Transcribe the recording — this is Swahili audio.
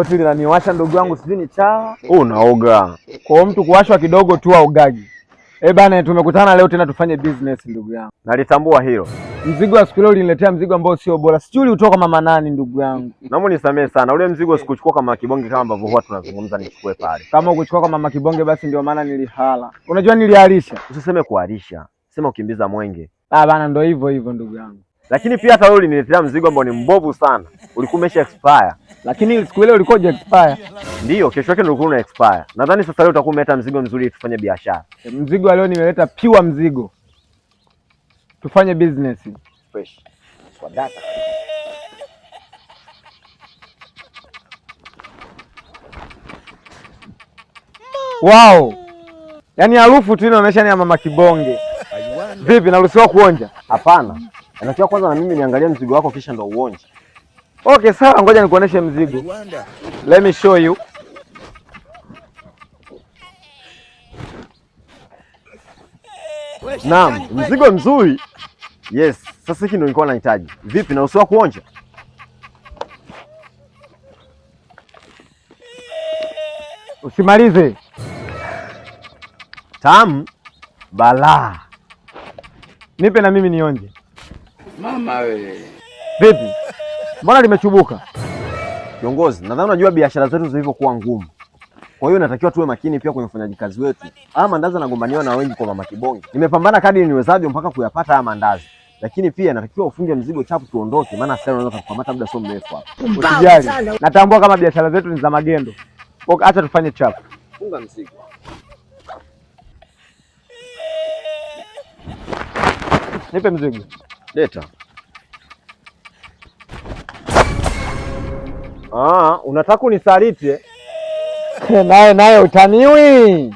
Koti linaniwasha ndugu yangu, sijui ni chawa. Unaoga. Kwa mtu kuwashwa kidogo tu aogagi. Bana, tumekutana leo tena tufanye business ndugu yangu. Nalitambua hilo. Mzigo wa siku leo uliniletea mzigo ambao sio bora. Sijui ulitoka mama nani ndugu yangu. Naomba nisamee sana. Ule mzigo sikuchukua kama Kibonge kama ambavyo huwa tunazungumza nichukue pale. Kama ukuchukua kama mama Kibonge basi ndio maana nilihala. Unajua niliharisha. Usiseme kuharisha. Sema ukimbiza mwenge. Bana, ndio hivyo ndugu yangu. Lakini pia hata wewe uliniletea mzigo ambao ni mbovu sana. Ulikuwa umesha expire. Lakini siku ile ulikuwa expire. Ndio, kesho yake ndio ulikuwa una expire. Nadhani sasa leo utakuwa umeleta mzigo mzuri tufanye biashara. Mzigo leo nimeleta pure mzigo. Tufanye business. Fresh. Kwa data. Wow. Yaani harufu tu inaonyesha ni ya mama Kibonge. Vipi, naruhusiwa kuonja? Hapana. Inatakiwa kwanza na mimi niangalie mzigo wako kisha ndo uonje. Okay, sawa, ngoja nikuoneshe mzigo. Let me show you. Naam, mzigo mzuri. Yes, sasa hiki ndio nilikuwa nahitaji. Vipi, naruhusiwa kuonja? Usimalize. Tamu balaa. Nipe na mimi nionje. Mama we. Vipi? Mbona limechubuka? Kiongozi, nadhani unajua biashara zetu zilivyokuwa ngumu. Kwa hiyo natakiwa tuwe makini pia kwenye ufanyaji kazi wetu. Haya mandazi yanagombaniwa na wengi kwa mama Kibonge. Nimepambana kadri niwezavyo mpaka kuyapata haya mandazi. Lakini pia natakiwa ufunge mzigo chapu tuondoke, maana sasa unaweza kukamata muda sio mrefu hapa. Usijali. Natambua kama biashara zetu ni za magendo. Kwa acha tufanye chapu. Funga mzigo. Nipe mzigo. Leta. Unataka unisaliti? Naye utaniwi.